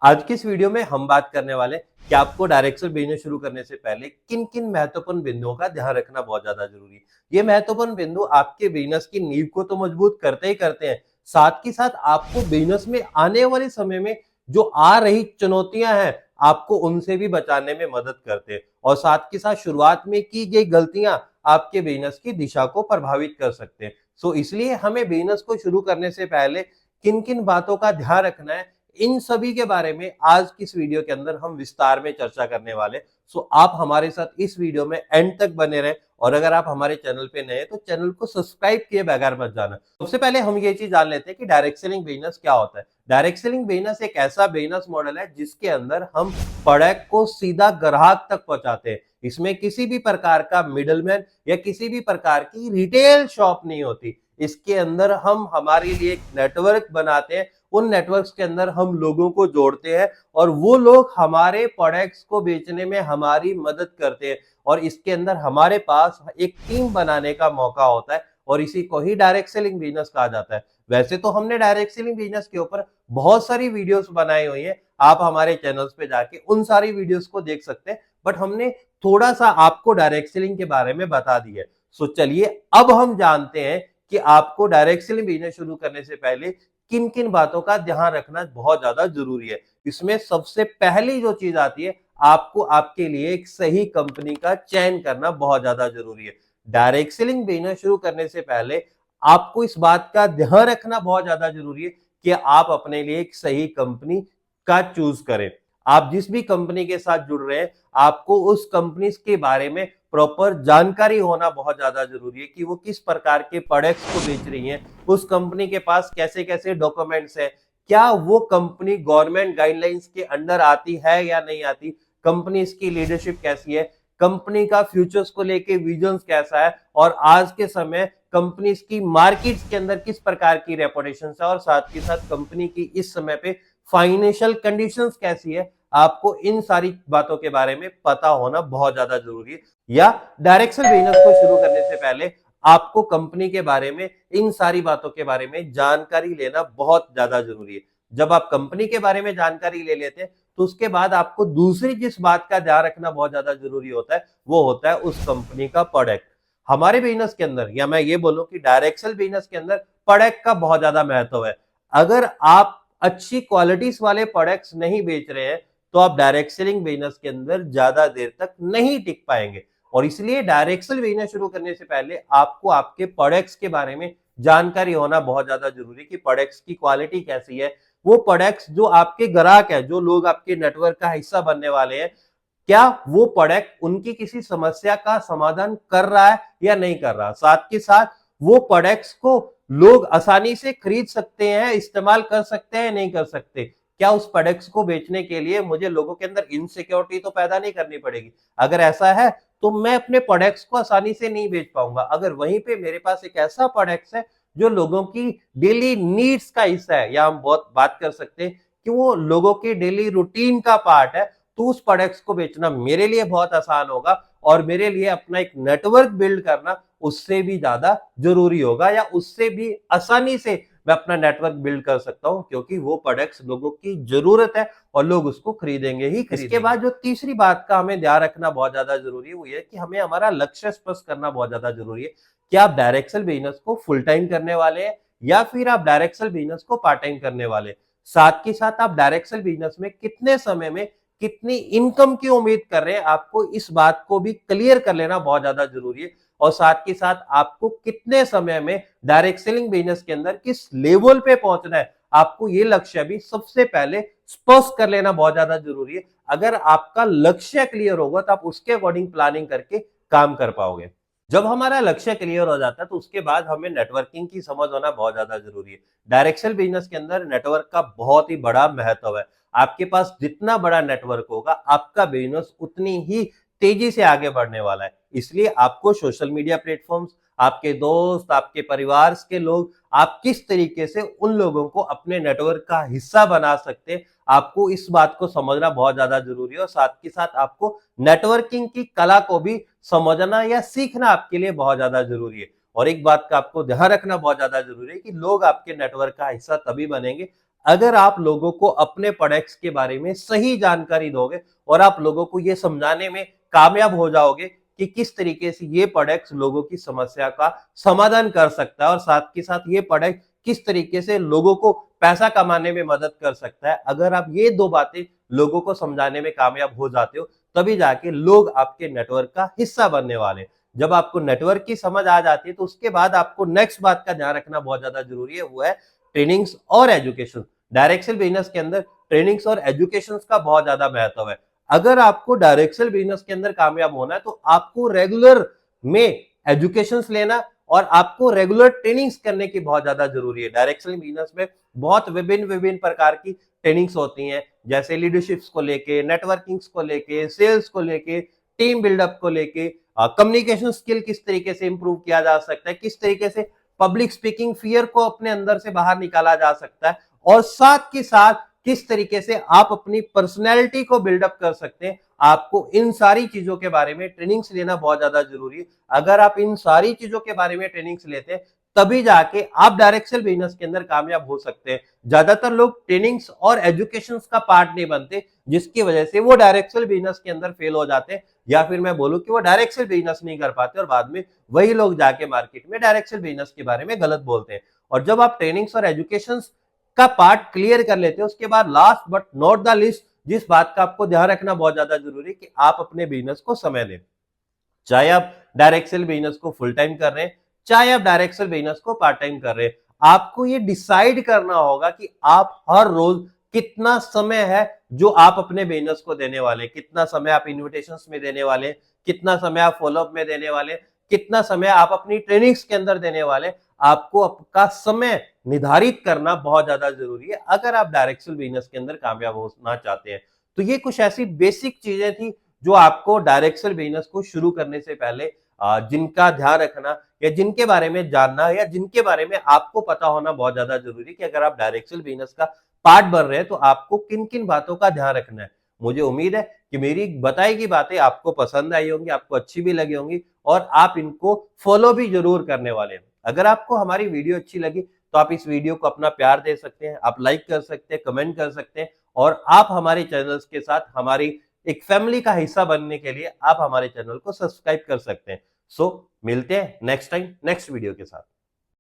आज की इस वीडियो में हम बात करने वाले हैं कि आपको डायरेक्ट बिजनेस शुरू करने से पहले किन किन महत्वपूर्ण बिंदुओं का ध्यान रखना बहुत ज्यादा जरूरी है। ये महत्वपूर्ण बिंदु आपके बिजनेस की नींव को तो मजबूत करते ही करते हैं, साथ ही साथ आपको बिजनेस में आने वाले समय में जो आ रही चुनौतियां हैं आपको उनसे भी बचाने में मदद करते हैं, और साथ के साथ शुरुआत में की गई गलतियां आपके बिजनेस की दिशा को प्रभावित कर सकते हैं। सो इसलिए हमें बिजनेस को शुरू करने से पहले किन किन बातों का ध्यान रखना है, इन सभी के बारे में आज की इस वीडियो के अंदर हम विस्तार में चर्चा करने वाले। सो आप हमारे साथ इस वीडियो में एंड तक बने रहें, और अगर आप हमारे चैनल पे नए हैं तो चैनल को सब्सक्राइब किए बगैर मत जाना। सबसे पहले हम ये चीज जान लेते हैं कि डायरेक्ट सेलिंग बिजनेस क्या होता है। डायरेक्ट सेलिंग बिजनेस एक ऐसा बिजनेस मॉडल है जिसके अंदर हम प्रोडक्ट को सीधा ग्राहक तक पहुंचाते हैं। इसमें किसी भी प्रकार का मिडलमैन या किसी भी प्रकार की रिटेल शॉप नहीं होती। इसके अंदर हम हमारे लिए एक नेटवर्क बनाते हैं, उन नेटवर्क्स के अंदर हम लोगों को जोड़ते हैं और वो लोग हमारे प्रोडक्ट्स को बेचने में हमारी मदद करते हैं, और इसके अंदर हमारे पास एक टीम बनाने का मौका होता है, और इसी को ही डायरेक्ट सेलिंग बिजनेस कहा जाता है। वैसे तो हमने डायरेक्ट सेलिंग बिजनेस के ऊपर बहुत सारी वीडियोस बनाई हुई हैं, आप हमारे चैनल्स पे जाके उन सारी वीडियोस को देख सकते हैं, बट हमने थोड़ा सा आपको डायरेक्ट सेलिंग के बारे में बता दिया है। सो चलिए अब हम जानते हैं कि आपको डायरेक्ट सेलिंग बिजनेस शुरू करने से पहले किन किन बातों का ध्यान रखना बहुत ज्यादा जरूरी है। इसमें सबसे पहली जो चीज आती है, आपको आपके लिए एक सही कंपनी का चयन करना बहुत ज्यादा जरूरी है। डायरेक्ट सेलिंग बिजनेस शुरू करने से पहले आपको इस बात का ध्यान रखना बहुत ज्यादा जरूरी है कि आप अपने लिए एक सही कंपनी का चूज करें। आप जिस भी कंपनी के साथ जुड़ रहे हैं, आपको उस कंपनी के बारे में प्रॉपर जानकारी होना बहुत ज्यादा जरूरी है कि वो किस प्रकार के प्रोडक्ट्स को बेच रही है, उस कंपनी के पास कैसे कैसे डॉक्यूमेंट्स है, क्या वो कंपनी गवर्नमेंट गाइडलाइंस के अंडर आती है या नहीं आती, कंपनी की लीडरशिप कैसी है, कंपनी का फ्यूचर्स को लेके विजन कैसा है, और आज के समय कंपनीज की मार्केट्स के अंदर किस प्रकार की रेपुटेशन है, और साथ ही साथ कंपनी की इस समय पे फाइनेंशियल कंडीशंस कैसी है। आपको इन सारी बातों के बारे में पता होना बहुत ज्यादा जरूरी है। या डायरेक्ट सेल बिजनेस को शुरू करने से पहले आपको कंपनी के बारे में, इन सारी बातों के बारे में जानकारी लेना बहुत ज्यादा जरूरी है। जब आप कंपनी के बारे में जानकारी ले लेते हैं तो उसके बाद आपको दूसरी जिस बात का ध्यान रखना बहुत ज्यादा जरूरी होता है वो होता है उस कंपनी का प्रोडक्ट। हमारे बिजनेस के अंदर, या मैं ये बोलूं कि डायरेक्ट सेल बिजनेस के अंदर प्रोडक्ट का बहुत ज्यादा महत्व है। अगर आप अच्छी क्वालिटीज वाले प्रोडक्ट्स नहीं बेच रहे हैं तो आप डायरेक्ट सेलिंग बिजनेस के अंदर ज्यादा देर तक नहीं टिक पाएंगे। और इसलिए डायरेक्ट सेल बिजनेस शुरू करने से पहले आपको आपके प्रोडक्ट्स के बारे में जानकारी होना बहुत ज्यादा जरूरी है कि प्रोडक्ट्स की क्वालिटी कैसी है। वो प्रोडक्ट्स जो आपके ग्राहक है, जो लोग आपके नेटवर्क का हिस्सा बनने वाले हैं, क्या वो प्रोडक्ट उनकी किसी समस्या का समाधान कर रहा है या नहीं कर रहा। साथ के साथ वो प्रोडक्ट्स को लोग आसानी से खरीद सकते हैं, इस्तेमाल कर सकते हैं, नहीं कर सकते। क्या उस प्रोडक्ट्स को बेचने के लिए मुझे लोगों के अंदर इनसिक्योरिटी तो पैदा नहीं करनी पड़ेगी। अगर ऐसा है तो मैं अपने प्रोडक्ट्स को आसानी से नहीं बेच पाऊंगा। अगर वहीं पे मेरे पास एक ऐसा प्रोडक्ट्स है जो लोगों की डेली नीड्स का हिस्सा है, या हम बहुत बात कर सकते हैं कि वो लोगों के डेली रूटीन का पार्ट है, तो उस प्रोडक्ट्स को बेचना मेरे लिए बहुत आसान होगा, और मेरे लिए अपना एक नेटवर्क बिल्ड करना उससे भी ज्यादा जरूरी होगा, या उससे भी आसानी से मैं अपना नेटवर्क बिल्ड कर सकता हूं, क्योंकि वो प्रोडक्ट्स लोगों की जरूरत है और लोग उसको खरीदेंगे ही खरीदेंगे। इसके बाद जो तीसरी बात का हमें ध्यान रखना बहुत ज्यादा जरूरी है वो ये कि हमें हमारा लक्ष्य स्पष्ट करना बहुत ज्यादा जरूरी है कि आप डायरेक्ट सेल बिजनेस को फुल टाइम करने वाले हैं या फिर आप डायरेक्ट सेल बिजनेस को पार्ट टाइम करने वाले हैं। साथ के साथ आप डायरेक्ट सेल बिजनेस में कितने समय में कितनी इनकम की उम्मीद कर रहे हैं, आपको इस बात को भी क्लियर कर लेना बहुत ज्यादा जरूरी है। और साथ के साथ आपको कितने समय में डायरेक्ट सेलिंग बिजनेस के अंदर किस लेवल पे पहुंचना है, आपको ये लक्ष्य भी सबसे पहले स्पष्ट कर लेना बहुत ज्यादा जरूरी है। अगर आपका लक्ष्य क्लियर होगा तो आप उसके अकॉर्डिंग प्लानिंग करके काम कर पाओगे। जब हमारा लक्ष्य क्लियर हो जाता है तो उसके बाद हमें नेटवर्किंग की समझ होना बहुत ज्यादा जरूरी है। डायरेक्ट सेल बिजनेस के अंदर नेटवर्क का बहुत ही बड़ा महत्व है। आपके पास जितना बड़ा नेटवर्क होगा आपका बिजनेस उतनी ही तेजी से आगे बढ़ने वाला है। इसलिए आपको सोशल मीडिया प्लेटफॉर्म्स, आपके दोस्त, आपके परिवार के लोग, आप किस तरीके से उन लोगों को अपने नेटवर्क का हिस्सा बना सकते हैं, आपको इस बात को समझना बहुत ज्यादा जरूरी है। और साथ के साथ आपको नेटवर्किंग की कला को भी समझना या सीखना आपके लिए बहुत ज्यादा जरूरी है। और एक बात का आपको ध्यान रखना बहुत ज्यादा जरूरी है कि लोग आपके नेटवर्क का हिस्सा तभी बनेंगे अगर आप लोगों को अपने प्रोडक्ट्स के बारे में सही जानकारी दोगे और आप लोगों को ये समझाने में कामयाब हो जाओगे कि किस तरीके से ये प्रोडक्ट्स लोगों की समस्या का समाधान कर सकता है और साथ के साथ ये प्रोडक्ट किस तरीके से लोगों को पैसा कमाने में मदद कर सकता है, अगर आप ये दो बातें लोगों को समझाने में कामयाब हो जाते हो तभी जाके लोग आपके नेटवर्क का हिस्सा बनने वाले। जब आपको नेटवर्क की समझ आ जाती है तो उसके बाद आपको नेक्स्ट बात का ध्यान रखना बहुत ज्यादा जरूरी है, वो है ट्रेनिंग्स और एजुकेशन। डायरेक्ट सेल बिजनेस के अंदर ट्रेनिंग्स और एजुकेशन का बहुत ज्यादा महत्व है। अगर आपको डायरेक्ट सेल बिजनेस के अंदर कामयाब होना है तो आपको रेगुलर में एजुकेशन लेना और आपको रेगुलर ट्रेनिंग्स करने की बहुत ज्यादा जरूरी है। डायरेक्ट सेल बिजनेस में बहुत विभिन्न विभिन्न प्रकार की ट्रेनिंग्स होती हैं, जैसे लीडरशिप्स को लेके, नेटवर्किंग्स को लेके, सेल्स को लेके, टीम बिल्डअप को लेके, कम्युनिकेशन स्किल किस तरीके से इंप्रूव किया जा सकता है, किस तरीके से पब्लिक स्पीकिंग फियर को अपने अंदर से बाहर निकाला जा सकता है और साथ के साथ किस तरीके से आप अपनी पर्सनैलिटी को बिल्डअप कर सकते हैं। आपको इन सारी चीजों के बारे में ट्रेनिंग्स लेना बहुत ज्यादा जरूरी है। अगर आप इन सारी चीजों के बारे में ट्रेनिंग्स लेते हैं तभी जाके आप डायरेक्ट सेल बिजनेस के अंदर कामयाब हो सकते हैं। ज्यादातर लोग ट्रेनिंग्स और एजुकेशन का पार्ट नहीं बनते, जिसकी वजह से वो डायरेक्ट सेल बिजनेस के अंदर फेल हो जाते हैं, या फिर मैं बोलूं कि वो डायरेक्ट सेल बिजनेस नहीं कर पाते और बाद में वही लोग जाके मार्केट में डायरेक्ट सेल बिजनेस के बारे में गलत बोलते हैं। और जब आप ट्रेनिंग्स और एजुकेशन का पार्ट क्लियर कर लेते हैं उसके बाद last but not the list जिस बात का आपको ध्यान रखना बहुत ज्यादा जरूरी है कि आप अपने बिजनेस को समय दें। चाहे आप डायरेक्ट सेल बिजनेस को फुल टाइम कर रहे हैं, चाहे आप डायरेक्ट सेल बिजनेस को पार्ट टाइम कर रहे हैं, आपको ये डिसाइड करना होगा कि आप हर रोज कितना समय है जो आप अपने बिजनेस को देने वाले, कितना समय आप इन्विटेशंस में देने वाले, कितना समय आप फॉलोअप में देने वाले, कितना समय आप अपनी ट्रेनिंग्स के अंदर देने वाले। आपको आपका समय निर्धारित करना बहुत ज्यादा जरूरी है अगर आप डायरेक्ट सेल बिजनेस के अंदर कामयाब होना चाहते हैं। तो ये कुछ ऐसी बेसिक चीजें थी जो आपको डायरेक्ट सेल बिजनेस को शुरू करने से पहले जिनका ध्यान रखना या जिनके बारे में जानना या जिनके बारे में आपको पता होना बहुत ज्यादा जरूरी है कि अगर आप डायरेक्ट सेल बिजनेस का पार्ट बन रहे हैं तो आपको किन किन बातों का ध्यान रखना है। मुझे उम्मीद है कि मेरी बताई गई बातें आपको पसंद आई होंगी, आपको अच्छी भी लगी होंगी और आप इनको फॉलो भी जरूर करने वाले हैं। अगर आपको हमारी वीडियो अच्छी लगी तो आप इस वीडियो को अपना प्यार दे सकते हैं, आप लाइक कर सकते हैं, कमेंट कर सकते हैं और आप हमारे चैनल्स के साथ हमारी एक फैमिली का हिस्सा बनने के लिए आप हमारे चैनल को सब्सक्राइब कर सकते हैं। सो मिलते हैं नेक्स्ट टाइम नेक्स्ट वीडियो के साथ।